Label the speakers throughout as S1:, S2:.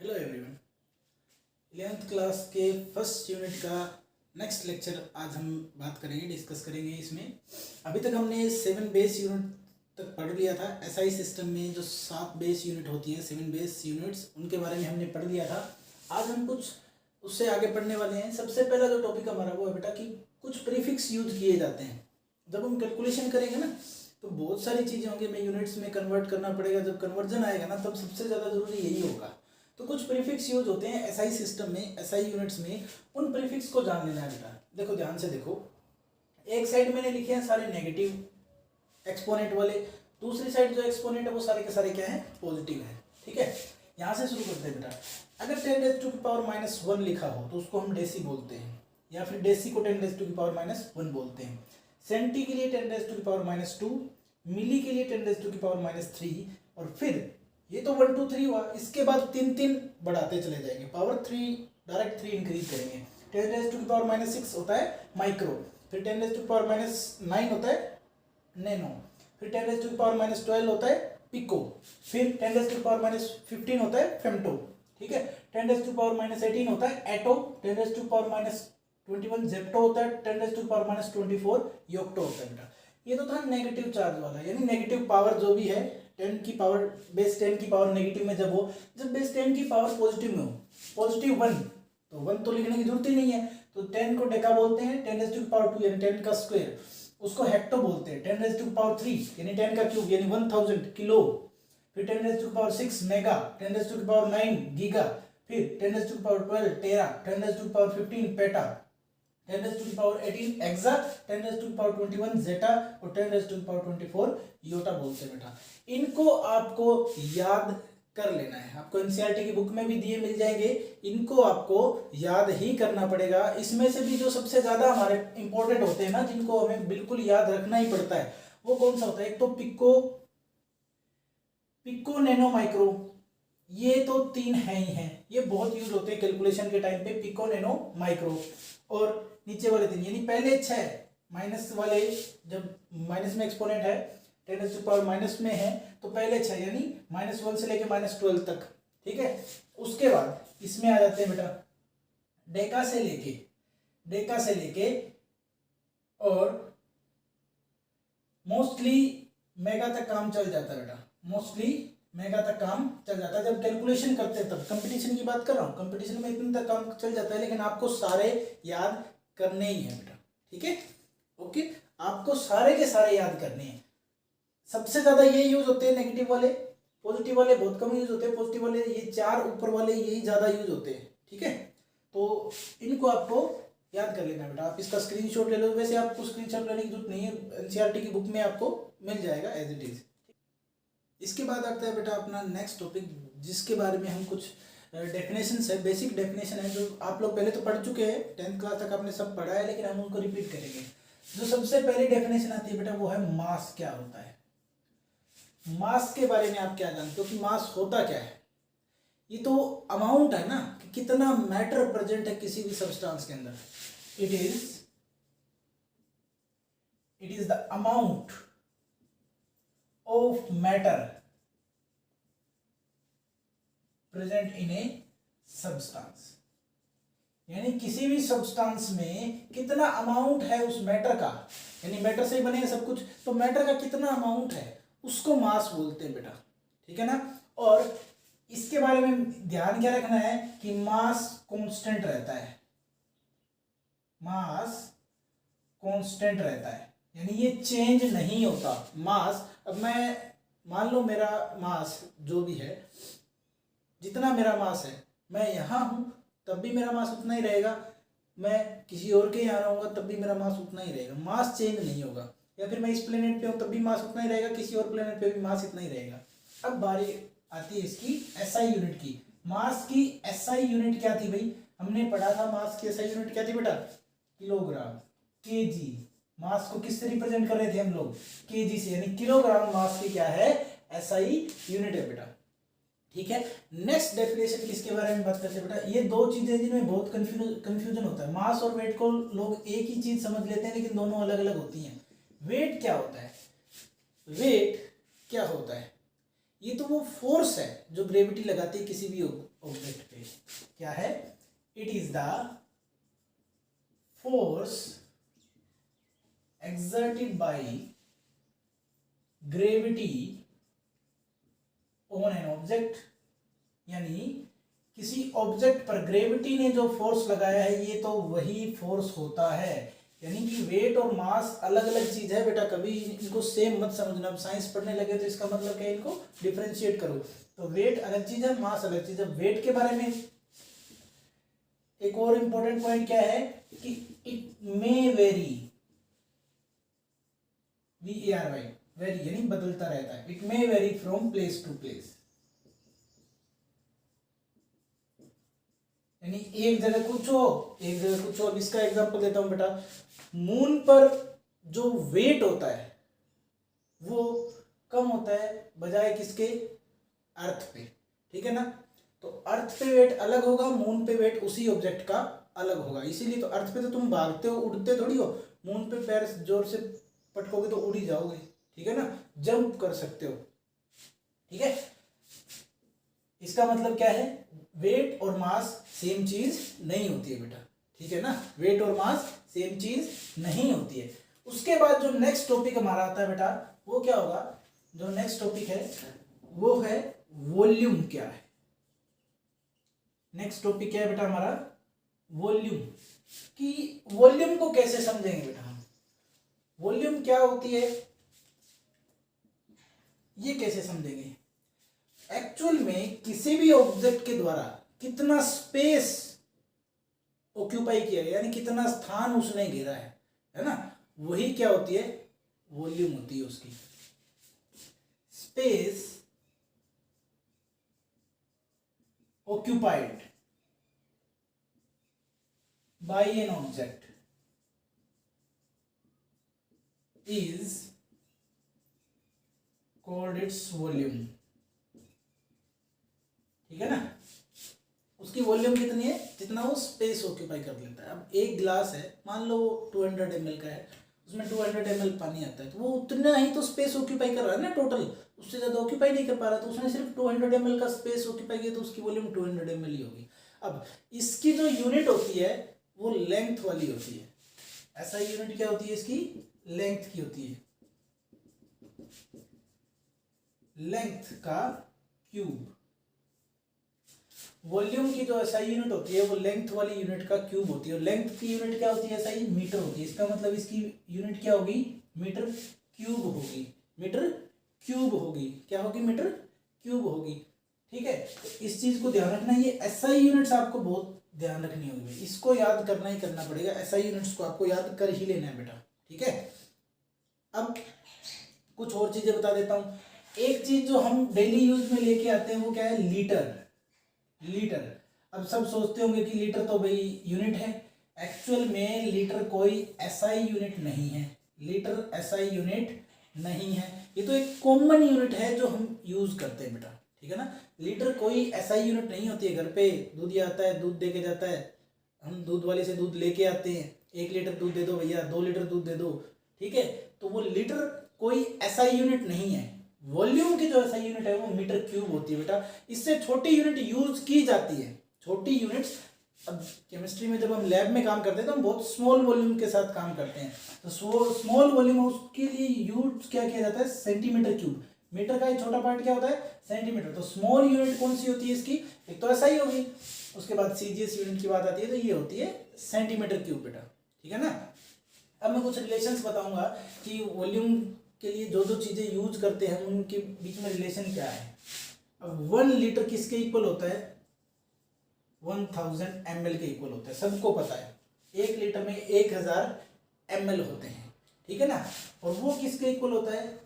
S1: Hello everyone. 11th class के first unit का next lecture आज हम बात करेंगे, डिस्कस करेंगे। इसमें अभी तक हमने 7 बेस यूनिट तक पढ़ लिया था। एसआई सिस्टम में जो 7 बेस यूनिट होती हैं, 7 बेस यूनिट्स, उनके बारे में हमने पढ़ लिया था। आज हम कुछ उससे आगे पढ़ने वाले हैं। सबसे पहला जो टॉपिक हमारा वो है बेटा कि कुछ प्रीफिक्स यूज किए जाते हैं। जब हम कैलकुलेशन करेंगे ना तो बहुत सारी चीज़ें होंगी, हमें यूनिट्स में कन्वर्ट करना पड़ेगा। जब कन्वर्जन आएगा ना तब सबसे ज़्यादा जरूरी यही होगा। तो कुछ प्रीफिक्स यूज होते हैं एसआई सिस्टम में, एसआई यूनिट्स में। उन प्रीफिक्स को जान लेना है बेटा। देखो ध्यान से देखो, एक साइड मैंने लिखे हैं सारे नेगेटिव एक्सपोनेंट वाले, दूसरी साइड जो एक्सपोनेंट है वो सारे के सारे क्या है, पॉजिटिव है। ठीक है, यहाँ से शुरू करते हैं बेटा। अगर 10⁻⁻1 लिखा हो तो उसको हम डेसी बोलते हैं, या फिर डेसी को 10⁻⁻1 बोलते हैं। सेंटी के लिए 10⁻⁻2, मिली के लिए 10⁻⁻3, और फिर ये तो 1 2 3 हुआ। इसके बाद 3 3 बढ़ाते चले जाएंगे, पावर 3 डायरेक्ट 3 इंक्रीज करेंगे। 10⁻⁻6 होता है माइक्रो, फिर 10⁻⁻9 होता है नैनो, फिर 10⁻⁻12 होता है पिको, फिर 10⁻⁻15 होता है फेमटो। ठीक है, 10⁻⁻18 होता है एटो, 10⁻⁻21 जेप्टो होता है, 10⁻⁻24 योक्टो होता है बेटा। ये तो था नेगेटिव चार्ज वाला, यानी नेगेटिव पावर जो भी है 10 की पावर, बेस 10 की पावर नेगेटिव में जब हो, जब बेस 10 की पावर पॉजिटिव में हो, पॉजिटिव 1, तो 1 तो लिखने की जरूरत ही नहीं है। तो 10 को डेका बोलते हैं, 10⁻2 यानी 10 का स्क्वायर, उसको हेक्टो बोलते हैं। 10⁻3 यानी 10 का क्यूब यानी 1000 किलो, फिर 10⁻6 मेगा, 10⁻9 गीगा, फिर 10⁻12 टेरा, 10⁻15 पेटा, 10⁻18 एक्सा, 10⁻21 जेटा और 10⁻24 योटा बोलते हैं बेटा। इनको आपको याद कर लेना है। आपको एनसीईआरटी की बुक में भी दिए मिल जाएंगे, इनको आपको याद ही करना पड़ेगा। इसमें से भी जो सबसे ज्यादा हमारे इंपॉर्टेंट होते हैं ना, जिनको हमें बिल्कुल याद रखना ही पड़ता है, वो कौन सा होता है? एक तो पिको नैनो माइक्रो, ये तो 3 है ही हैं, ये बहुत यूज होते हैं कैलकुलेशन के टाइम पे, पिको नैनो माइक्रो। और नीचे वाले 3 यानी पहले 6 माइनस वाले, जब माइनस में एक्सपोनेंट है 10⁻⁻ माइनस में है तो पहले 6 यानी -1 से लेके -12 तक। ठीक है, उसके बाद इसमें आ जाते हैं बेटा डेका से लेके और मोस्टली मेगा तक काम चल जाता है बेटा। मोस्टली मेगा तक काम चल जाता है जब कैलकुलेशन करते हैं तब। कंपटीशन की बात कर रहा हूँ, कंपटीशन में इतने तक काम चल जाता है, लेकिन आपको सारे याद करने ही है बेटा। ठीक है, ओके, आपको सारे के सारे याद करने हैं। सबसे ज्यादा ये यूज होते हैं नेगेटिव वाले, पॉजिटिव वाले बहुत कम यूज होते हैं। पॉजिटिव वाले ये 4 ऊपर वाले यही ज्यादा यूज होते हैं। ठीक है, तो इनको आपको याद कर लेना बेटा। आप इसका स्क्रीनशॉट ले लो, वैसे आपको स्क्रीनशॉट लेने की जरूरत नहीं है, एनसीईआरटी की बुक में आपको मिल जाएगा एज इट इज। इसके बाद आता है बेटा अपना नेक्स्ट टॉपिक, जिसके बारे में हम कुछ डेफिनेशंस है, बेसिक डेफिनेशन है जो आप लोग पहले तो पढ़ चुके हैं, 10th क्लास तक आपने सब पढ़ा है, लेकिन हम उनको रिपीट करेंगे। जो सबसे पहली डेफिनेशन आती है बेटा वो है मास क्या होता है। मास के बारे में आप क्या जानते हो कि मास होता क्या है? ये तो अमाउंट है ना, कि कितना मैटर प्रेजेंट है किसी भी सब्सटेंस के अंदर। It is the amount of matter present in a substance, यानी किसी भी सब्सटेंस में कितना अमाउंट है उस मैटर का, यानी मैटर से ही बने सब कुछ, तो मैटर का कितना अमाउंट है उसको मास बोलते हैं बेटा। ठीक है ना, और इसके बारे में ध्यान क्या रखना है कि मास कांस्टेंट रहता है, मास कांस्टेंट रहता है, यानी ये चेंज नहीं होता मास। अब मैं मान लो मेरा मास जो भी है, जितना मेरा मास है, मैं यहाँ हूं तब भी मेरा मास उतना ही रहेगा, मैं किसी और के यहाँ रहूंगा तब भी मेरा मास उतना ही रहेगा, मास चेंज नहीं होगा। या फिर मैं इस प्लेनेट पे हूँ तब भी मास उतना ही रहेगा, किसी और प्लेनेट पे भी मास इतना ही रहेगा। अब बारी आती है इसकी एसआई यूनिट की। मास की एसआई यूनिट क्या थी भाई? हमने पढ़ा था मास की एसआई यूनिट क्या थी बेटा? Kilogram, KG. मास को किससे रिप्रेजेंट कर रहे थे हम लोग? केजी से, यानी किलोग्राम मास की क्या है? एसआई यूनिट है बेटा। ठीक है, नेक्स्ट डेफिनेशन किसके बारे में बात करते हैं बेटा? ये 2 चीजें जिनमें बहुत कंफ्यूजन होता है। मास और वेट को लोग एक ही चीज समझ लेते हैं, लेकिन दोनों अलग अलग होती हैं। वेट क्या होता है? वेट क्या होता है? ये तो वो फोर्स है जो ग्रेविटी लगाती है किसी भी ऑब्जेक्ट पे। क्या है? It is the force exerted by gravity on an object, यानी किसी ऑब्जेक्ट पर ग्रेविटी ने जो फोर्स लगाया है ये तो वही फोर्स होता है। यानी कि वेट और मास अलग अलग चीज है बेटा, कभी इनको सेम मत समझना। अब साइंस पढ़ने लगे तो इसका मतलब क्या है, इनको डिफरेंशिएट करो। तो वेट अलग चीज है, मास अलग चीज है। वेट के बारे में एक और इंपॉर्टेंट पॉइंट क्या है कि it may vary, VARY, vary यानी बदलता रहता है। It may vary from place to place, यानी एक जगह कुछ हो एक जगह कुछ हो। अब इसका एग्जांपल देता हूं बेटा, मून पर जो वेट होता है वो कम होता है बजाय किसके, अर्थ पे, ठीक है ना। तो अर्थ पे वेट अलग होगा, मून पे वेट उसी ऑब्जेक्ट का अलग होगा। इसीलिए तो अर्थ पे तो तुम भागते हो, उड़ते थोड़ी हो। मून पे पैर जोर से पटकोगे तो उड़ ही जाओगे, ठीक है ना, जंप कर सकते हो, ठीक है। इसका मतलब क्या है, वेट और मास सेम चीज नहीं होती है बेटा, ठीक है ना। वेट और मास सेम चीज नहीं होती है। उसके बाद जो नेक्स्ट टॉपिक हमारा आता है बेटा, वो क्या होगा, जो नेक्स्ट टॉपिक है वो है वॉल्यूम क्या है। नेक्स्ट टॉपिक क्या है बेटा हमारा, वॉल्यूम। कि वॉल्यूम को कैसे समझेंगे बेटा हम, वॉल्यूम क्या होती है ये कैसे समझेंगे। एक्चुअल में किसी भी ऑब्जेक्ट के द्वारा कितना स्पेस ऑक्यूपाई किया गया, यानी कितना स्थान उसने घेरा है ना, वही क्या होती है, वॉल्यूम होती है उसकी। Space occupied by an object is called its volume, ठीक है ना। उसकी वॉल्यूम कितनी है, जितना वो स्पेस ऑक्यूपाई कर लेता है। अब एक ग्लास है, मान लो 200 ml का है, उसमें 200 ml पानी आता है, तो वो उतना ही तो स्पेस ऑक्यूपाई कर रहा है ना टोटल, उससे ज़्यादा ऑक्यूपाई नहीं कर पा रहा। तो उसने सिर्फ 200 ml का स्पेस ऑक्यूपाई किया, तो उसकी वॉल्यूम 200 ml ही होगी। अब इसकी जो यूनिट होती है वो लेंथ वाली होती है। ऐसा यूनिट क्या होती है इसकी, लेंथ की होती है, लेंथ का क्यूब। वॉल्यूम की जो एसआई यूनिट होती है वो लेंथ वाली यूनिट का क्यूब होती है। और लेंथ की यूनिट क्या होती है, एसआई मीटर होती है। इसका मतलब इसकी यूनिट क्या होगी, मीटर क्यूब होगी। मीटर क्यूब होगी, क्या होगी, मीटर क्यूब होगी, ठीक है। तो इस चीज को ध्यान रखना, ये एसआई यूनिट्स आपको बहुत ध्यान रखनी होगी, इसको याद करना ही करना पड़ेगा। एसआई यूनिट्स को आपको याद कर ही लेना है बेटा, ठीक है। अब कुछ और चीजें बता देता हूं। एक चीज जो हम डेली यूज में लेके आते हैं वो क्या है, लीटर। लीटर, अब सब सोचते होंगे कि लीटर तो भाई यूनिट है। एक्चुअल में लीटर कोई एसआई यूनिट नहीं है, लीटर एसआई यूनिट नहीं है। ये तो एक कॉमन यूनिट है जो हम यूज करते हैं बेटा, ठीक है ना। लीटर कोई एसआई यूनिट नहीं होती है। घर पे दूध आता है, दूध दे के जाता है, हम दूध वाले से दूध लेके आते हैं, 1 लीटर दूध दे दो भैया, 2 लीटर दूध दे दो, ठीक है। तो वो लीटर कोई एसआई यूनिट नहीं है। वॉल्यूम की जो एसआई यूनिट है वो मीटर क्यूब होती है बेटा। इससे छोटी यूनिट यूज की जाती है, छोटी यूनिट्स। अब केमिस्ट्री में जब हम लैब में काम करते हैं तो हम बहुत स्मॉल वॉल्यूम के साथ काम करते हैं। तो स्मॉल वॉल्यूम उसके लिए यूज क्या किया जाता है, सेंटीमीटर क्यूब। मीटर का एक छोटा पार्ट क्या होता है, सेंटीमीटर। तो स्मॉल यूनिट कौन सी होती है इसकी, एक तो एसआई होगी, उसके बाद सीजीएस यूनिट की बात आती है तो ये होती है सेंटीमीटर क्यूब बेटा, ठीक है ना। अब मैं कुछ रिलेशंस बताऊंगा कि वॉल्यूम के लिए जो जो चीजें यूज करते हैं उनके बीच में रिलेशन क्या है। अब 1 लीटर किसके इक्वल होता है, 1000 ml के इक्वल होता है, सबको पता है। 1 लीटर में 1000 ml होते हैं, ठीक है ना। और वो किसके इक्वल होता है,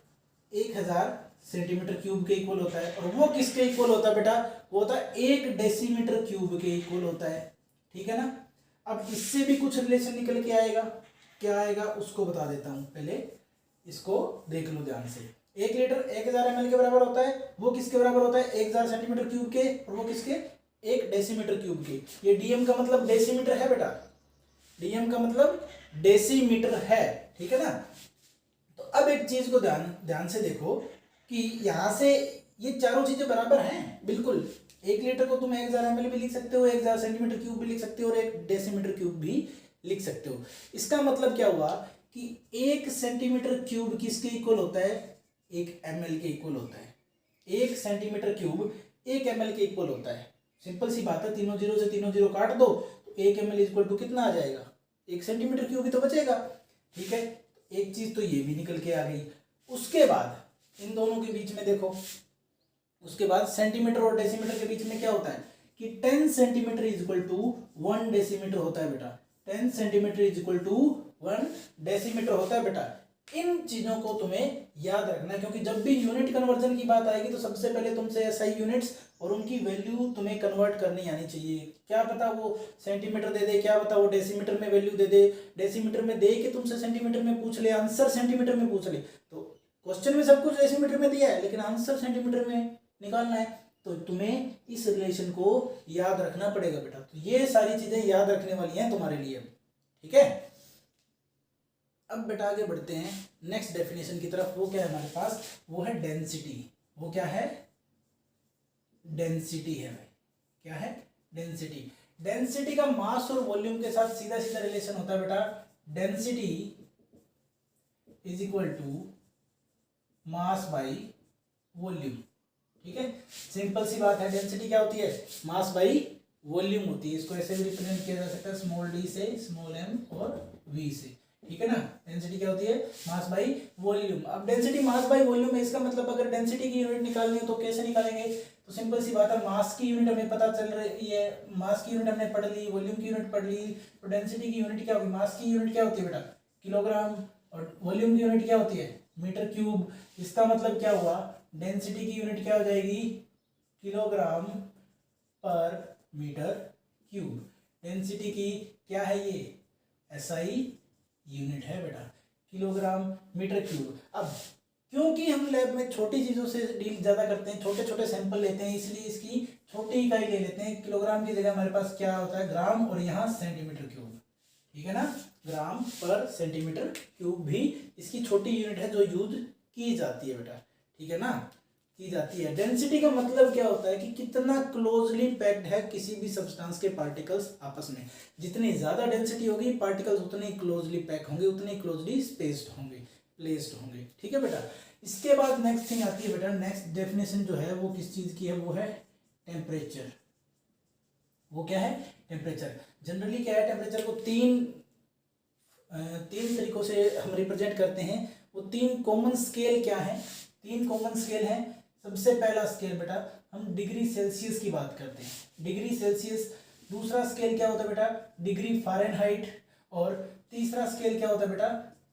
S1: 1000 सेंटीमीटर क्यूब के इक्वल होता है। और वो किसके इक्वल होता है बेटा, वो होता है 1 डेसीमीटर क्यूब के इक्वल होता है, ठीक है ना। अब इससे भी कुछ रिलेशन निकल के आएगा, क्या आएगा उसको बता देता हूं, पहले इसको देख लो ध्यान से। 1 लीटर 1000 ml के बराबर होता है, वो किसके बराबर होता है, 1000 सेंटीमीटर क्यूब के, और वो किसके, 1 डेसीमीटर क्यूब के। ये डीएम का मतलब डेसीमीटर है बेटा, डीएम का मतलब डेसीमीटर है, ठीक है ना। तो अब एक चीज को ध्यान से देखो कि यहां से ये चारों चीजें बराबर हैं बिल्कुल। 1 लीटर को तुम 1000 ml भी लिख सकते हो, 1000 सेंटीमीटर क्यूब भी लिख सकते हो और 1 डेसीमीटर क्यूब भी लिख सकते हो। इसका मतलब क्या हुआ कि 1 सेंटीमीटर क्यूब किसके इक्वल होता है, 1 ml के इक्वल होता है। 1 सेंटीमीटर क्यूब 1 ml के इक्वल होता है। सिंपल सी बात है, तीनों जीरो से तीनों जीरो काट दो तो 1 ml इक्वल टू कितना आ जाएगा, 1 सेंटीमीटर क्यूब ही तो बचेगा। ठीक है, एक चीज तो ये भी निकल के आ गई। उसके बाद इन दोनों के बीच में देखो, उसके बाद सेंटीमीटर और डेसीमीटर के बीच में क्या होता है कि 10 centimetre is equal to 1 decimetre होता है बेटा। 10 centimetre is equal to 1 decimetre होता है बेटा। इन चीजों को तुम्हें याद रखना है, क्योंकि जब भी यूनिट कन्वर्जन की बात आएगी तो सबसे पहले तुमसे एसआई यूनिट्स और उनकी वैल्यू तुम्हें कन्वर्ट करनी आनी चाहिए। क्या पता वो सेंटीमीटर दे दे, क्या पता वो डेसीमीटर में वैल्यू दे दे, डेसीमीटर में दे के तुमसे सेंटीमीटर में पूछ ले, आंसर सेंटीमीटर में पूछ ले। तो क्वेश्चन में सब कुछ डेसीमीटर में दिया है लेकिन आंसर सेंटीमीटर में निकालना है, तो तुम्हें इस रिलेशन को याद रखना पड़ेगा बेटा। तो ये सारी चीजें याद रखने वाली हैं तुम्हारे लिए। ठीक है, अब बेटा आगे बढ़ते हैं नेक्स्ट डेफिनेशन की तरफ। वो क्या है हमारे पास, वो है डेंसिटी। वो क्या है, डेंसिटी है भाई। क्या है, डेंसिटी। डेंसिटी का मास और वॉल्यूम के साथ सीधा सीधा रिलेशन होता है बेटा। Density is equal to mass by volume. ठीक है, सिंपल सी बात है। डेंसिटी क्या होती है, मास बाई वॉल्यूम होती है। इसको ऐसे भी रिप्रेजेंट किया जा सकता है, स्मॉल डी से, स्मॉल एम और वी से। ठीक है ना, डेंसिटी क्या होती है, मास बाई वॉल्यूम। अब डेंसिटी मास बाई वॉल्यूम है, इसका मतलब अगर डेंसिटी की यूनिट निकालनी हो तो कैसे निकालेंगे, तो सिंपल सी बात है, मास की यूनिट हमें पता चल रही है, मास की यूनिट हमने पढ़ ली, वॉल्यूम की यूनिट पढ़ ली, तो डेंसिटी की यूनिट क्या होगी, मास की यूनिट क्या होती है बेटा, किलोग्राम, और वॉल्यूम की यूनिट क्या होती है, मीटर क्यूब। इसका मतलब क्या हुआ, डेंसिटी की यूनिट क्या हो जाएगी, किलोग्राम पर मीटर क्यूब। डेंसिटी की क्या है ये, एसआई यूनिट है बेटा, किलोग्राम मीटर क्यूब। अब क्योंकि हम लैब में छोटी चीज़ों से डील ज़्यादा करते हैं, छोटे छोटे सैंपल लेते हैं, इसलिए इसकी छोटी इकाई ले लेते हैं। किलोग्राम की जगह हमारे पास क्या होता है, ग्राम, और यहाँ सेंटीमीटर क्यूब। ठीक है ना, ग्राम पर सेंटीमीटर क्यूब भी इसकी छोटी यूनिट है जो यूज की जाती है बेटा। ठीक है ना, की जाती है। डेंसिटी का मतलब क्या होता है कि कितना क्लोजली पैक्ड है किसी भी सब्सटेंस के पार्टिकल्स आपस में। जितनी ज्यादा डेंसिटी होगी पार्टिकल्स उतने क्लोजली पैक होंगे, उतने क्लोजली स्पेस्ड होंगे, प्लेस्ड होंगे। ठीक है बेटा, इसके बाद नेक्स्ट थिंग आती है बेटा, नेक्स्ट डेफिनेशन जो है वो किस चीज की है, वो है टेम्परेचर। वो क्या है, टेम्परेचर। जनरली क्या है, टेम्परेचर को तीन तरीकों से हम रिप्रेजेंट करते हैं। वो तीन कॉमन स्केल क्या है, तीन कॉमन स्केल हैं। सबसे पहला स्केल बेटा हम डिग्री सेल्सियस की बात करते हैं, डिग्री सेल्सियस। दूसरा स्केल क्या होता है बेटा, डिग्री फ़ारेनहाइट। और तीसरा स्केल क्या होता है बेटा,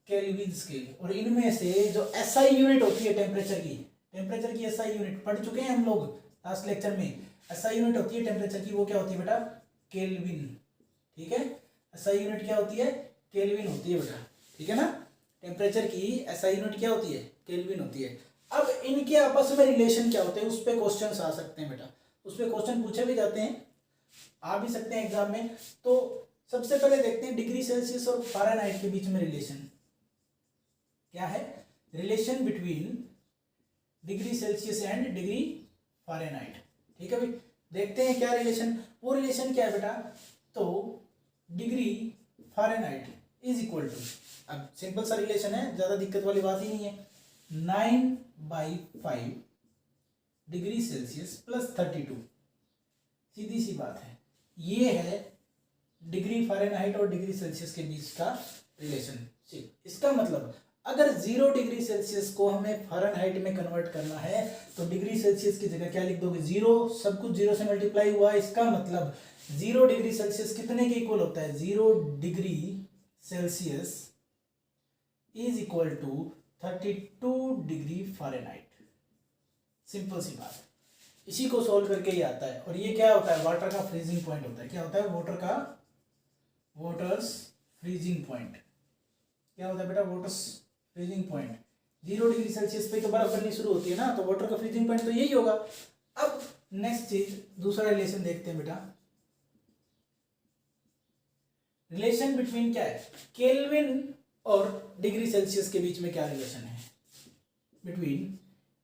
S1: केल्विन स्केल। और इनमें से जो एसआई यूनिट होती है टेम्परेचर की, टेम्परेचर की एसआई यूनिट पढ़ चुके हैं हम लोग लास्ट लेक्चर में। एसआई यूनिट होती है टेम्परेचर की, वो क्या होती है बेटा, केल्विन। ठीक है, एसआई यूनिट क्या होती है, केल्विन होती है बेटा। ठीक है ना, टेम्परेचर की एसआई यूनिट क्या होती है, केल्विन होती है। अब इनके आपस में रिलेशन क्या होते हैं, उस पर क्वेश्चन आ सकते हैं बेटा, उस पर क्वेश्चन पूछे भी जाते हैं, आ भी सकते हैं एग्जाम में। तो सबसे पहले देखते हैं डिग्री सेल्सियस और फ़ारेनहाइट के बीच में रिलेशन क्या है, relation between degree Celsius and degree Fahrenheit. ठीक है भाई, देखते हैं क्या रिलेशन। वो रिलेशन क्या है बेटा, तो degree Fahrenheit is equal to, अब सिंपल सा रिलेशन है, ज़्यादा दिक्कत वाली बात ही नहीं है, 9/5 डिग्री सेल्सियस प्लस 32। सीधी सी बात है, ये है डिग्री फ़ारेनहाइट और डिग्री सेल्सियस के बीच का रिलेशनशिप। इसका मतलब अगर 0 डिग्री सेल्सियस को हमें फ़ारेनहाइट में कन्वर्ट करना है तो डिग्री सेल्सियस की जगह क्या लिख दोगे, 0। सब कुछ 0 से मल्टीप्लाई हुआ है, इसका मतलब 0 डिग्री सेल्सियस कितने के इक्वल होता है, 0 degree Celsius is equal to 32 degree Fahrenheit. Simple सी बात है, इसी को सॉल्व करके ही आता है। और ये क्या होता है, वाटर का फ्रीजिंग पॉइंट होता है। क्या होता है, वाटर्स फ्रीजिंग पॉइंट। क्या होता है बेटा, waters freezing point. 0 degree Celsius पे तो बर्फ बननी शुरू होती है ना, तो वाटर का फ्रीजिंग पॉइंट तो यही होगा। अब नेक्स्ट चीज, दूसरा रिलेशन देखते हैं बेटा। रिलेशन बिटवीन क्या है, केल्विन और डिग्री सेल्सियस के बीच में क्या रिलेशन है, between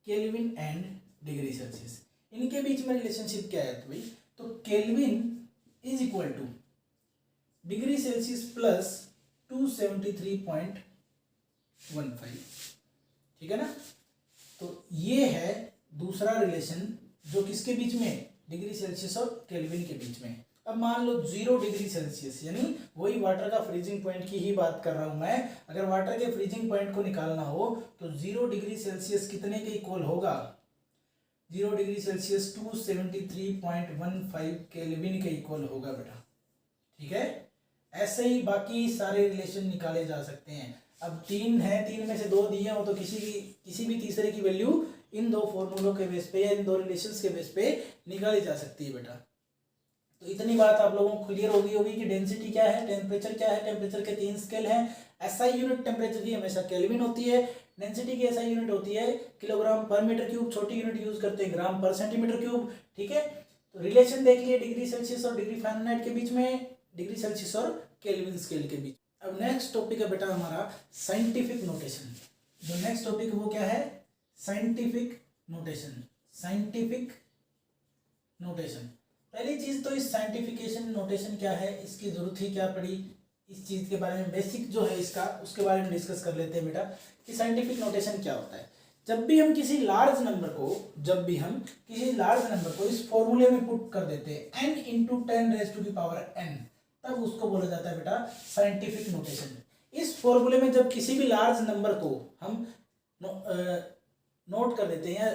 S1: kelvin and degree Celsius. इनके बीच में रिलेशनशिप क्या है तो भाई, तो kelvin is equal two degree Celsius plus 273.15, ठीक है ना। तो ये है दूसरा रिलेशन जो किसके बीच में है, डिग्री सेल्सियस और केल्विन के बीच में। अब मान लो 0 डिग्री सेल्सियस, यानी वही वाटर का फ्रीजिंग पॉइंट की ही बात कर रहा हूं मैं। अगर वाटर के फ्रीजिंग पॉइंट को निकालना हो तो 0 डिग्री सेल्सियस कितने के इक्वल होगा, 0 डिग्री सेल्सियस 273.15 केल्विन के इक्वल होगा बेटा, ठीक है। ऐसे ही बाकी सारे रिलेशन निकाले जा सकते हैं। अब 3 है, 3 में से 2 दिए हो तो किसी भी तीसरे की वैल्यू इन 2 फॉर्मूलों के बेस पे या इन 2 रिलेशंस के बेस पे निकाली जा सकती है बेटा। तो इतनी बात आप लोगों को क्लियर होगी कि डेंसिटी क्या है, टेम्परेचर क्या है। टेम्परेचर के 3 स्केल हैं। एसआई यूनिट टेम्परेचर की हमेशा केल्विन होती है। डेंसिटी की एसआई यूनिट होती है किलोग्राम पर मीटर क्यूब। छोटी यूनिट यूज करते हैं ग्राम पर सेंटीमीटर क्यूब, ठीक है। तो रिलेशन देख लिए डिग्री सेल्सियस और डिग्री फ़ारेनहाइट के बीच में, डिग्री सेल्सियस और केल्विन स्केल के बीच। अब नेक्स्ट टॉपिक है बेटा हमारा साइंटिफिक नोटेशन। जो नेक्स्ट टॉपिक वो क्या है, साइंटिफिक नोटेशन। साइंटिफिक नोटेशन, पहली चीज तो इस साइंटिफिकेशन नोटेशन क्या है, इसकी जरूरत ही क्या पड़ी, इस चीज के बारे में बेसिक जो है इसका, उसके बारे में डिस्कस कर लेते हैं बेटा कि साइंटिफिक नोटेशन क्या होता है। जब भी हम किसी लार्ज नंबर को इस फॉर्मूले में पुट कर देते हैं n × 10⁻⁴n, तब उसको बोला जाता है बेटा साइंटिफिक नोटेशन। इस फॉर्मूले में जब किसी भी लार्ज नंबर को हम नोट कर देते हैं या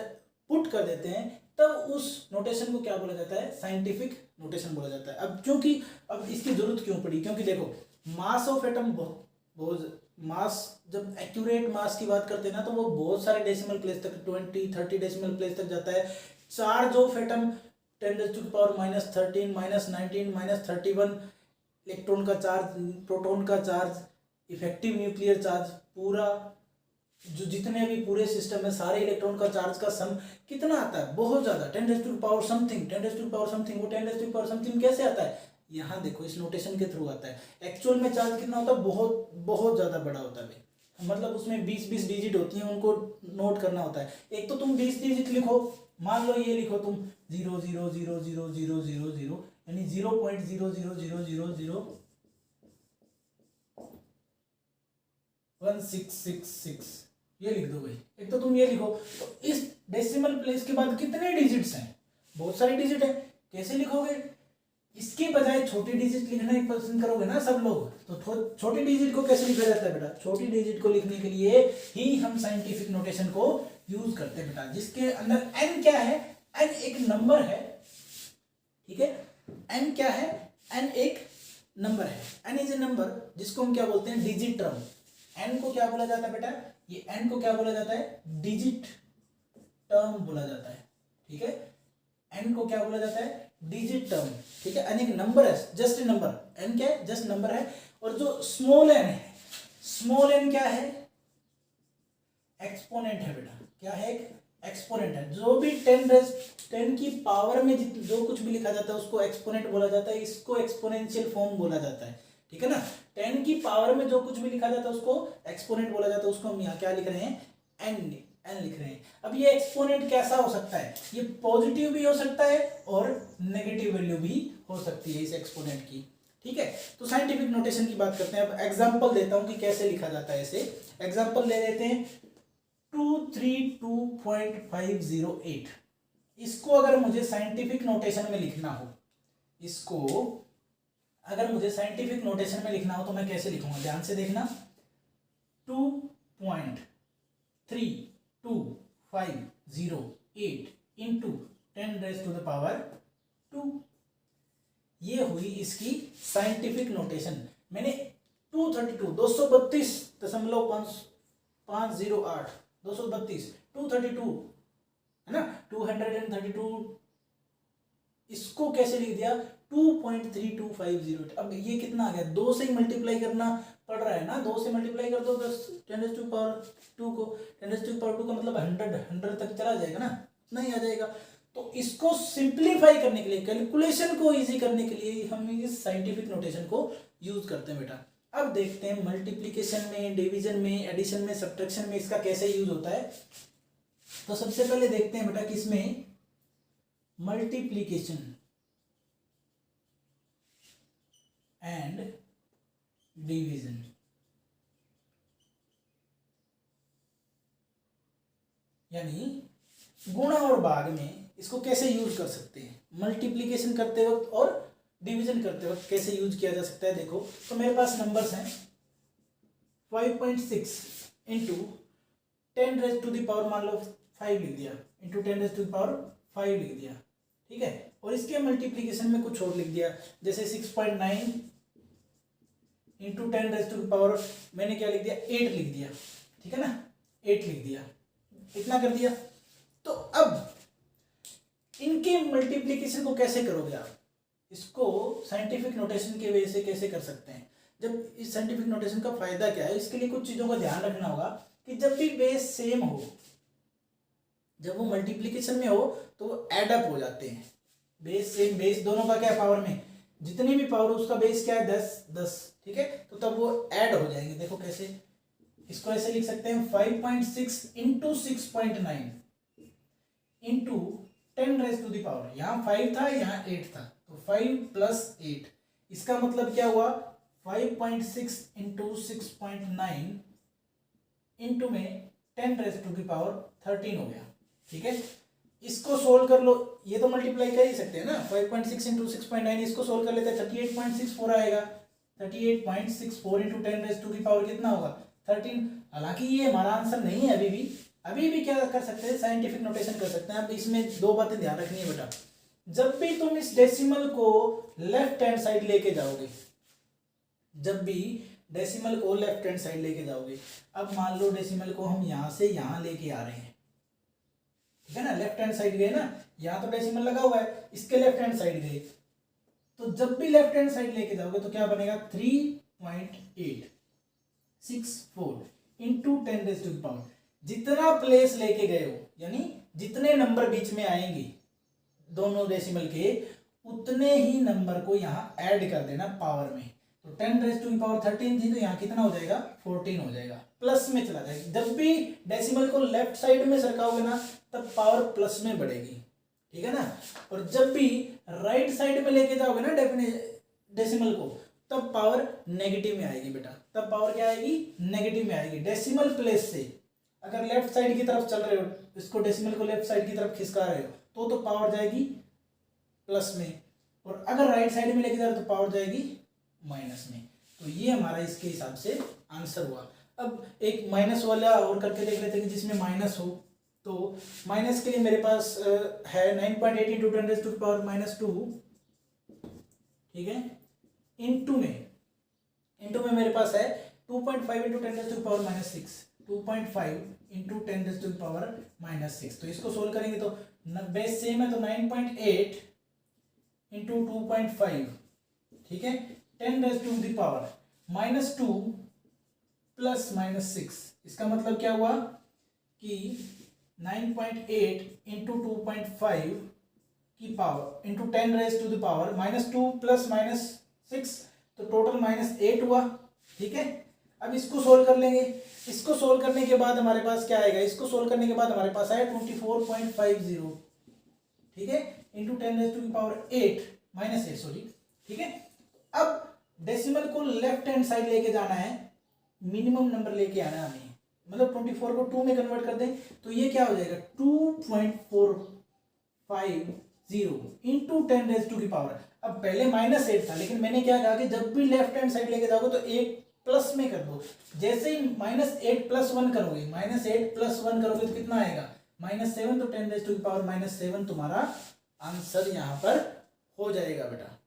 S1: पुट कर देते हैं, तब उस नोटेशन को क्या बोला जाता है, साइंटिफिक नोटेशन बोला जाता है। अब क्योंकि अब इसकी जरूरत क्यों पड़ी, क्योंकि देखो मास ऑफ एटम बहुत मास, जब एक्यूरेट मास की बात करते हैं ना तो वो बहुत सारे डेसिमल प्लेस तक, 20-30 डेसिमल प्लेस तक जाता है। चार्ज ऑफ एटम 10⁻⁻13 -19 -31 इलेक्ट्रॉन का चार्ज, प्रोटॉन का चार्ज, इफेक्टिव न्यूक्लियर चार्ज, पूरा जो जितने भी पूरे सिस्टम में सारे इलेक्ट्रॉन का चार्ज का सम कितना आता है, बहुत ज्यादा, 10⁻⁻⁰ 10⁻⁻⁰ वो 10⁻⁻⁰ कैसे आता है, यहाँ देखो इस नोटेशन के थ्रू आता है। एक्चुअल में चार्ज कितना होता है, बहुत बहुत ज्यादा बड़ा होता है भाई, मतलब उसमें 20 डिजिट होती हैं, उनको नोट करना होता है। एक तो तुम 20 डिजिट लिखो, मान लो ये लिखो तुम 0.00000 यानी 0.0001666 ये लिख दो भाई। एक तो तुम ये लिखो, तो इस डेसिमल प्लेस के बाद कितने डिजिट्स हैं, बहुत सारे डिजिट है, कैसे लिखोगे। इसके बजाय छोटी डिजिट लिखना ही पसंद करोगे ना सब लोग, तो छोटी डिजिट को कैसे लिखा जाता है बेटा, छोटी डिजिट को लिखने के लिए ही हम साइंटिफिक नोटेशन को यूज करते हैं बेटा, जिसके अंदर n क्या है, n एक नंबर है, ठीक है। n क्या है, n एक नंबर है, n इज ए नंबर जिसको हम क्या बोलते हैं, डिजिट टर्म। n को क्या बोला जाता है बेटा, ये n को क्या बोला जाता है, डिजिट टर्म बोला जाता है, ठीक है। n को क्या बोला जाता है, डिजिट टर्म, ठीक है। n एक नंबर है, जस्ट ए नंबर, n क्या है, जस्ट नंबर है। और जो स्मॉल n है, स्मॉल n क्या है, एक्सपोनेंट है बेटा, क्या है, एक एक्सपोनेंट है। जो भी 10 की पावर में जो कुछ भी लिखा जाता है उसको एक्सपोनेंट बोला जाता है, इसको एक्सपोनेंशियल फॉर्म बोला जाता है, ठीक है ना। 10 की पावर में जो कुछ भी लिखा जाता है उसको एक्सपोनेंट बोला जाता है, उसको हम यहाँ क्या लिख रहे हैं, n लिख रहे हैं। अब ये एक्सपोनेंट कैसा हो सकता है, ये पॉजिटिव भी हो सकता है और नेगेटिव वैल्यू भी हो सकती है इस एक्सपोनेंट की, ठीक है। तो साइंटिफिक नोटेशन की बात करते हैं। अब एग्जांपल देता हूं कि कैसे लिखा जाता है इसे। एग्जांपल ले लेते हैं 232.508। इसको अगर मुझे साइंटिफिक नोटेशन में लिखना हो, इसको अगर मुझे साइंटिफिक नोटेशन में लिखना हो तो मैं कैसे लिखूंगा, ध्यान से देखना। 2.3258 इंटू 10⁻²। ये हुई इसकी साइंटिफिक नोटेशन। मैंने 232.508 232 232 है ना, 232, इसको कैसे लिख दिया 2.3250। अब ये कितना आ गया, 2 से ही मल्टीप्लाई करना पड़ रहा है ना, 2 से मल्टीप्लाई कर दो 10⁻² को, 10⁻² का मतलब 100 तक चला जाएगा ना, इतना ही आ जाएगा। तो इसको सिंप्लीफाई करने के लिए, कैलकुलेशन को इजी करने के लिए हम इस साइंटिफिक नोटेशन को यूज करते हैं बेटा। अब देखते हैं मल्टीप्लिकेशन में, डिवीजन में, एडिशन में, सब्ट्रैक्शन में इसका कैसे यूज होता है। तो सबसे पहले देखते हैं बेटा कि इसमें मल्टीप्लीकेशन एंड डिवीजन, यानी गुणा और भाग में इसको कैसे यूज कर सकते हैं, मल्टीप्लीकेशन करते वक्त और डिवीजन करते वक्त कैसे यूज किया जा सकता है। देखो तो मेरे पास नंबर्स हैं 5.6 इंटू 10⁻⁵ मान लो 5 लिख दिया, इंटू 10⁻⁵ लिख दिया, ठीक है। और इसके मल्टीप्लीकेशन में कुछ और लिख दिया, जैसे 6.9 इंटू 10⁻, मैंने क्या लिख दिया 8 लिख दिया, ठीक है ना, 8 लिख दिया, इतना कर दिया। तो अब इनके मल्टीप्लीकेशन को कैसे करोगे आप, इसको साइंटिफिक नोटेशन के वजह से कैसे कर सकते हैं। जब इस साइंटिफिक नोटेशन का फायदा क्या है, इसके लिए कुछ चीजों का ध्यान रखना होगा कि जब भी बेस सेम हो, जब वो मल्टीप्लीकेशन में हो तो वो एड अप हो जाते हैं। बेस सेम, बेस दोनों का क्या है पावर में, जितनी भी पावर उसका बेस क्या है 10, ठीक है, तो तब वो ऐड हो जाएंगे। देखो कैसे, इसको ऐसे लिख सकते हैं 5.6 इंटू 6.9 इंटू 10⁻, यहाँ 5 था यहाँ 8 था, तो 5 + 8, इसका मतलब क्या हुआ 5.6 इंटू 6.9 इंटू में 10⁻13 हो गया, ठीक है। इसको सोल्व कर लो, ये तो मल्टीप्लाई कर ही सकते हैं ना, 5.6 इंटू 6.9, इसको सोल्व कर लेते हैं 38.64 आएगा, 38.64 इंटू 10⁻⁴ कितना होगा 13। हालांकि ये हमारा आंसर नहीं है, अभी भी क्या कर सकते हैं, साइंटिफिक नोटेशन कर सकते हैं। अब इसमें दो बातें ध्यान रखनी है बेटा, जब भी तुम इस डेसिमल को लेफ्ट हैंड साइड लेके जाओगे, जब भी डेसिमल को लेफ्ट हैंड साइड लेके जाओगे, अब मान लो डेसिमल को हम यहां से यहां लेके आ रहे हैं, ठीक है ना, लेफ्ट हैंड साइड गए ना, यहां तो डेसिमल लगा हुआ है, इसके लेफ्ट हैंड साइड गए, तो जब भी लेफ्ट हैंड साइड लेके जाओगे तो क्या बनेगा 3.864 इंटू 10⁻⁴, जितना प्लेस लेके गए हो, यानी जितने नंबर बीच में आएंगे दोनों डेसिमल के, उतने ही नंबर को यहाँ ऐड कर देना पावर में। तो 10⁻13 थी तो यहाँ कितना हो जाएगा 14 हो जाएगा, प्लस में चला जाएगा। जब भी डेसिमल को लेफ्ट साइड में सरकाओगे ना तब पावर प्लस में बढ़ेगी, ठीक है ना। और जब भी राइट साइड में लेके जाओगे ना डेसिमल को, तब पावर नेगेटिव में आएगी बेटा, तब पावर क्या आएगी नेगेटिव में आएगी। डेसिमल प्लेस से अगर लेफ्ट साइड की तरफ चल रहे हो, इसको डेसिमल को लेफ्ट साइड की तरफ खिसका रहे हो तो पावर जाएगी प्लस में, और अगर राइट साइड में लेके जा रहे हो तो पावर जाएगी माइनस में। तो ये हमारा इसके हिसाब से आंसर हुआ। अब एक माइनस वाला और करके देख लेते हैं कि जिसमें माइनस हो। तो माइनस के लिए मेरे पास है 9.8 इंटू 10⁻⁻², ठीक है, इंटू में मेरे पास है 2.5 इंटू 10⁻⁻6, 2.5 इंटू 10⁻⁻6। तो इसको सोल्व करेंगे तो बेस सेम है तो 9.8 इंटू 2.5, ठीक है, 10⁻⁻² प्लस -6। इसका मतलब क्या हुआ कि 9.8 इंटू 2.5 की पावर इंटू 10⁻² -2 प्लस -6, तो टोटल -8 हुआ, ठीक है। अब इसको सोल्व कर लेंगे, इसको सोल्व करने के बाद हमारे पास क्या आएगा, इसको सोल्व करने के बाद हमारे पास आया 24.50, ठीक है, इंटू 10⁻⁸ -8 सॉरी, ठीक है। अब डेसिमल को लेफ्ट हैंड साइड लेके जाना है, मिनिमम नंबर लेके आना है हमें, मतलब 24 को 2 में कन्वर्ट कर दें तो ये क्या हो जाएगा 2.450 इंटू 10⁻⁴। अब पहले -8 था, लेकिन मैंने क्या कहा कि जब भी लेफ्ट हैंड साइड लेके जाओगे तो एक प्लस में कर दो। जैसे ही -8 + 1 करोगे, -8 + 1 करोगे तो कितना आएगा -7, तो 10⁻⁻7 तुम्हारा आंसर यहाँ पर हो जाएगा बेटा,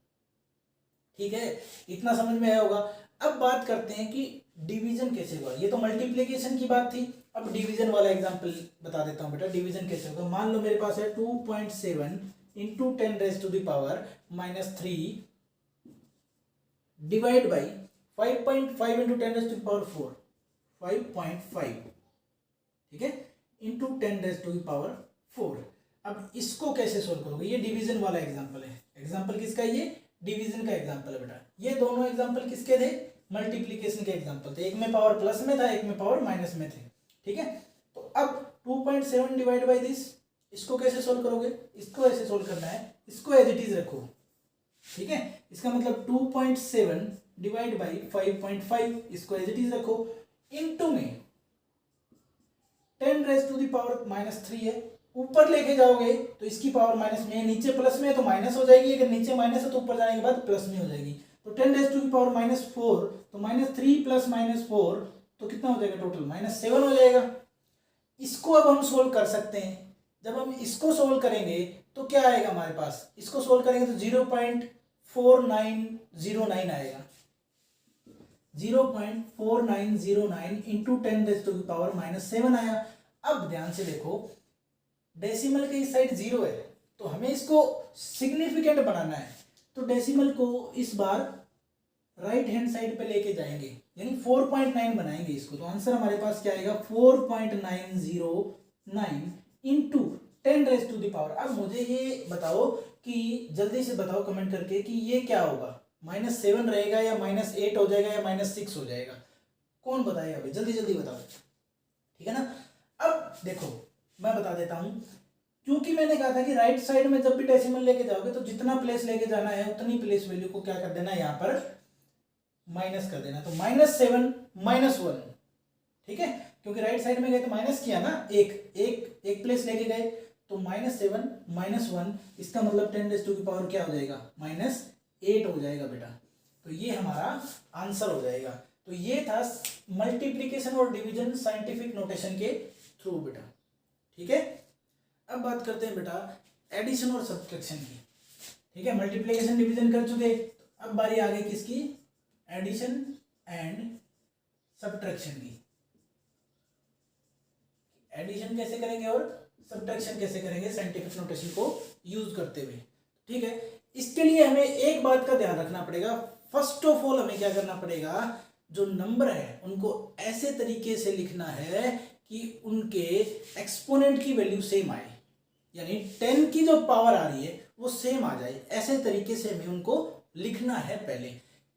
S1: ठीक है। इतना समझ में आया होगा। अब बात करते हैं कि डिवीजन कैसे होगा। ये तो मल्टीप्लिकेशन की बात थी, अब डिवीजन वाला एग्जांपल बता देता हूं बेटा, डिवीजन कैसे होगा। मान लो मेरे पास है 2.7 इंटू 10⁻³ डिवाइड बाई 5.5 इंटू 10⁻⁴, 5.5, ठीक है, इंटू 10⁻⁴। अब इसको कैसे सोल्व करोगे, ये डिवीजन वाला एग्जांपल है। एग्जांपल किसका है, ये डिवीजन का एग्जांपल है बेटा। ये दोनों एग्जांपल किसके थे, मल्टीप्लिकेशन के एग्जांपल थे। एक में पावर प्लस में था, एक में पावर माइनस में थे, ठीक है। तो अब 2.7 डिवाइड बाई दिस, इसको कैसे सोल्व करोगे, इसको ऐसे सोल्व करना है, इसको एज इट इज रखो, ठीक है। इसका मतलब 2.7 डिवाइड बाई 5.5, इसको एज इट इज रखो, इनटू में 10 रेज टू द पावर -3 है, ऊपर लेके जाओगे तो इसकी पावर माइनस में, नीचे प्लस में है तो माइनस हो जाएगी, अगर नीचे माइनस है तो ऊपर जाने के बाद प्लस में हो जाएगी। तो 10 रेज टू द पावर -4, तो -3 प्लस -4 तो कितना हो जाएगा टोटल, -7 हो जाएगा। इसको अब हम सोल्व कर सकते हैं। जब हम इसको सोल्व करेंगे तो क्या आएगा हमारे पास, इसको सोल्व करेंगे तो 0.4909 आएगा, 0.4909 into 10 raise to the power -7 आया। अब ध्यान से देखो, डेसिमल के इस साइड 0 है तो हमें इसको सिग्निफिकेंट बनाना है, तो डेसिमल को इस बार राइट हैंड साइड पे लेके जाएंगे, यानी 4.9 बनाएंगे इसको। तो आंसर हमारे पास क्या आएगा, 4.909 into 10 raise to the power. अब मुझे ये बताओ कि जल्दी से बताओ कमेंट करके कि ये क्या होगा, -7 रहेगा या -8 हो जाएगा या -6 हो जाएगा, कौन बताएगा भाई, जल्दी जल्दी बताओ, ठीक है ना। अब देखो मैं बता देता हूं, क्योंकि मैंने कहा था कि राइट साइड में जब भी डेसिमल लेके जाओगे तो जितना प्लेस लेके जाना है उतनी प्लेस वैल्यू को क्या कर देना है, यहाँ पर माइनस कर देना। तो -7 -1, ठीक है, क्योंकि राइट साइड में गए तो माइनस किया ना, एक प्लेस लेके गए तो -7 -1, इसका मतलब 10 रेज टू की पावर क्या हो जाएगा, -8 हो जाएगा बेटा। तो ये हमारा आंसर हो जाएगा। तो ये था मल्टीप्लीकेशन और डिवीजन साइंटिफिक नोटेशन के थ्रू बेटा, ठीक है। अब बात करते हैं बेटा एडिशन और सब्ट्रैक्शन की, ठीक है। मल्टीप्लिकेशन डिवीजन कर चुके, अब बारी आ गई किसकी, एडिशन एंड सब्ट्रैक्शन की। एडिशन कैसे करेंगे और सब्ट्रैक्शन कैसे करेंगे साइंटिफिक नोटेशन को यूज करते हुए, ठीक है। इसके लिए हमें एक बात का ध्यान रखना पड़ेगा, फर्स्ट ऑफ ऑल हमें क्या करना पड़ेगा, जो नंबर है उनको ऐसे तरीके से लिखना है कि उनके एक्सपोनेंट की वैल्यू सेम आए, यानी 10 की जो पावर आ रही है वो सेम आ जाए, ऐसे तरीके से हमें उनको लिखना है। पहले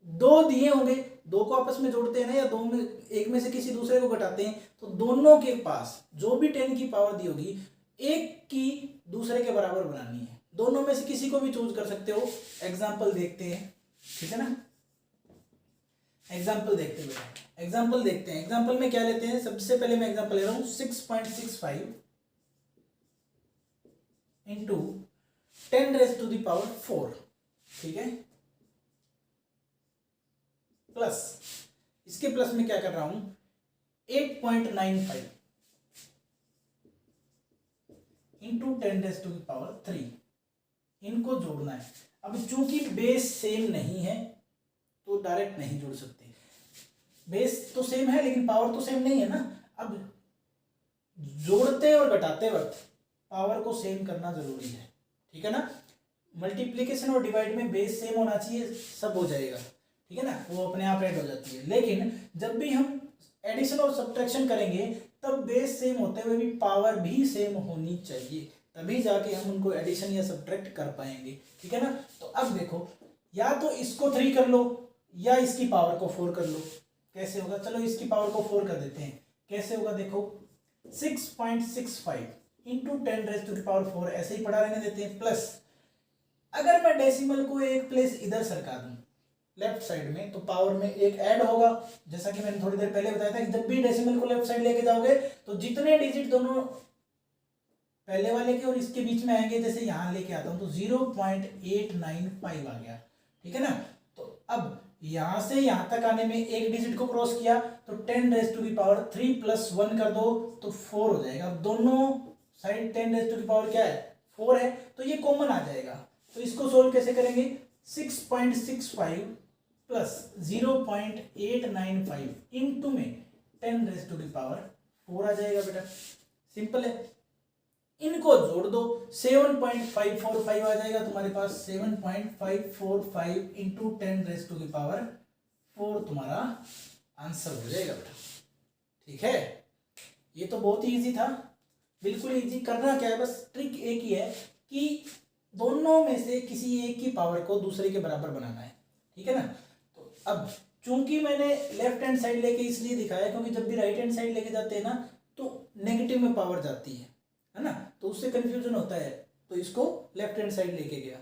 S1: दो दिए होंगे, दो को आपस में जोड़ते हैं ना, या दो में एक में से किसी दूसरे को घटाते हैं, तो दोनों के पास जो भी 10 की पावर दी होगी एक की दूसरे के बराबर बनानी है, दोनों में से किसी को भी चूज कर सकते हो। एग्जाम्पल देखते हैं, ठीक है ना, एग्जाम्पल देखते हैं, एग्जाम्पल देखते हैं। एग्जाम्पल में क्या लेते हैं, सबसे पहले मैं एग्जाम्पल ले रहा हूं 6.65 into 10 raise to the power 4, ठीक है, प्लस इसके प्लस में क्या कर रहा हूं 8.95 into 10 raise to the power 3, इनको जोड़ना है। अब चूंकि बेस सेम नहीं है तो डायरेक्ट नहीं जोड़ सकते, बेस तो सेम है लेकिन पावर तो सेम नहीं है ना। अब जोड़ते और घटाते वक्त पावर को सेम करना जरूरी है, ठीक है ना। मल्टीप्लिकेशन और डिवाइड में बेस सेम होना चाहिए, सब हो जाएगा, ठीक है ना, वो अपने आप ऐड हो जाती है। लेकिन जब भी हम एडिशन और सब्ट्रैक्शन करेंगे तब बेस सेम होते हुए भी पावर भी सेम होनी चाहिए, तभी जाके हम उनको एडिशन या सब्ट्रैक्ट कर पाएंगे, ठीक है ना। तो अब देखो, या तो इसको 3 कर लो या इसकी पावर को 4 कर लो। कैसे होगा, चलो इसकी पावर को 4 कर देते हैं, कैसे होगा देखो, 6.65 into 10 raise to the power 4, ऐसे ही पढ़ा रहने देते हैं, प्लस अगर मैं डेसिमल को एक प्लेस इधर सरका दूं लेफ्ट साइड में, तो पावर में एक ऐड होगा। जैसा कि मैंने थोड़ी देर पहले बताया था कि जब भी डेसिमल को लेफ्ट साइड लेके जाओगे तो जितने डिजिट दोनों पहले वाले के और इसके बीच में आएंगे, जैसे यहां लेके आता हूं तो 0.895 आ गया, ठीक है ना। तो अब यहां से यहां तक आने में एक डिजिट को क्रॉस किया तो 10 raise to the power 3 plus 1 कर दो तो 4 हो जाएगा। अब दोनों side 10 raise to the power क्या है, 4 है, तो ये कॉमन आ जाएगा। तो इसको सोल्व कैसे करेंगे, 6.65 प्लस 0.895 इंटू में 10 रेज टू द पावर 4 आ जाएगा बेटा, सिंपल है। इनको जोड़ दो, 7.545 आ जाएगा तुम्हारे पास, 7.545 into 10 raise to the power 4 तुम्हारा आंसर हो जाएगा बेटा, ठीक है। ये तो बहुत ही इजी था, बिल्कुल इजी। करना क्या है, बस ट्रिक एक ही है कि दोनों में से किसी एक की पावर को दूसरे के बराबर बनाना है, ठीक है ना। तो अब चूंकि मैंने लेफ्ट हैंड साइड लेके इसलिए दिखाया क्योंकि जब भी राइट हैंड साइड लेके जाते हैं ना तो नेगेटिव में पावर जाती है ना, तो उससे कंफ्यूजन होता है, तो इसको लेफ्ट हैंड साइड लेके गया,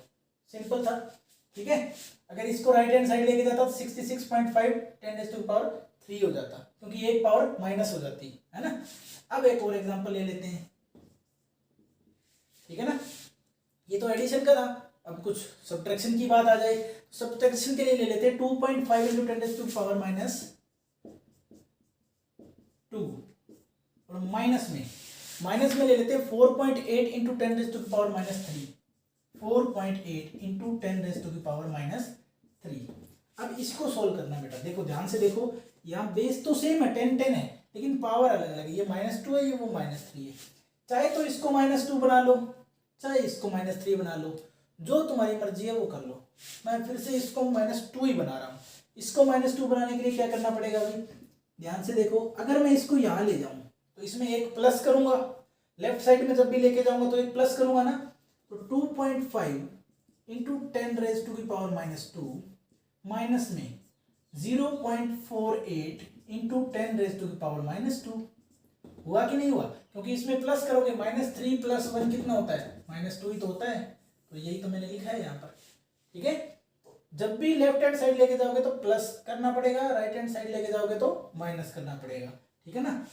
S1: सिंपल था। ठीक है, अगर इसको राइट हैंड साइड लेके जाता तो 66.5 10⁻³ हो जाता, क्योंकि एक पावर माइनस हो जाती है ना। अब एक और एग्जांपल ले लेते हैं, ठीक है ना, ये तो एडिशन का था। अब कुछ सब्ट्रैक्शन की बात आ जाए, सब्ट्रैक्शन के लिए ले लेते हैं 2.5 × 10⁻², और माइनस में ले लेते हैं 4.8 × 10⁻³ 4.8 × 10⁻³ अब इसको सोल्व करना है बेटा। देखो ध्यान से देखो, यहाँ बेस तो सेम है, 10 10 है, लेकिन पावर अलग अलग है, ये -2 है, ये वो -3 है। चाहे तो इसको -2 बना लो, चाहे इसको -3 बना लो, जो तुम्हारी मर्जी है वो कर लो। मैं फिर से इसको -2 ही बना रहा हूँ। इसको -2 बनाने के लिए क्या करना पड़ेगा भाई, ध्यान से देखो, अगर मैं इसको यहाँ ले जाऊँ तो इसमें एक प्लस करूंगा, लेफ्ट साइड में जब भी लेके जाऊंगा तो एक प्लस करूंगा ना, तो 2.5 × 10⁻² माइनस में 0.48 × 10⁻² हुआ कि नहीं हुआ, क्योंकि इसमें प्लस करोगे, -3 + 1 कितना होता है, -2 ही तो होता है, तो यही तो मैंने लिखा है यहाँ पर। ठीक है, जब भी लेफ्ट हैंड साइड लेके जाओगे तो प्लस करना पड़ेगा, राइट हैंड साइड लेके जाओगे तो माइनस करना पड़ेगा। ठीक है ना,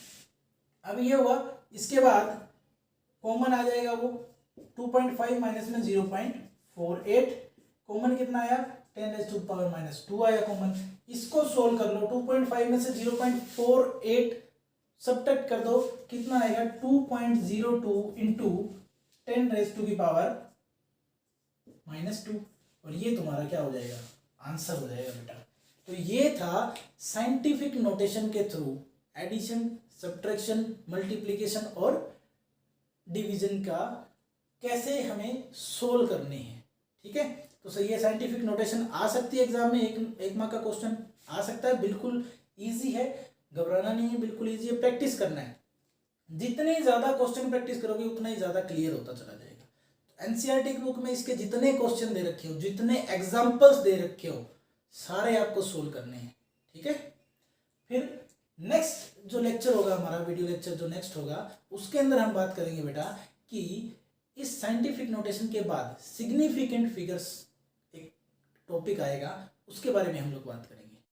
S1: अब ये हुआ, इसके बाद कॉमन आ जाएगा वो 2.5 माइनस में 0.48, कॉमन कितना आया 10⁻² आया कॉमन। इसको सोल्व कर लो, 2.5 में से 0.48 सब्ट्रैक्ट कर दो, कितना आएगा 2.02 × 10⁻², और ये तुम्हारा क्या हो जाएगा, आंसर हो जाएगा बेटा। तो ये था साइंटिफिक नोटेशन के थ्रू एडिशन, सब्ट्रैक्शन, मल्टीप्लिकेशन और डिवीजन का कैसे हमें सोल्व करने हैं। ठीक है, तो सही है, साइंटिफिक नोटेशन आ सकती है एग्जाम में, एक मार्क का क्वेश्चन आ सकता है, बिल्कुल इजी है, घबराना नहीं है, बिल्कुल इजी है, प्रैक्टिस करना है। जितने ज्यादा क्वेश्चन प्रैक्टिस करोगे उतना ही ज्यादा क्लियर होता चला जाएगा। एनसीईआरटी की बुक में इसके जितने क्वेश्चन दे रखे हो, जितने एग्जाम्पल्स दे रखे हो, सारे आपको सोल्व करने हैं। ठीक है, फिर नेक्स्ट जो लेक्चर होगा हमारा, वीडियो लेक्चर जो नेक्स्ट होगा, उसके अंदर हम बात करेंगे बेटा कि इस साइंटिफिक नोटेशन के बाद सिग्निफिकेंट फिगर्स एक टॉपिक आएगा, उसके बारे में हम लोग बात करेंगे।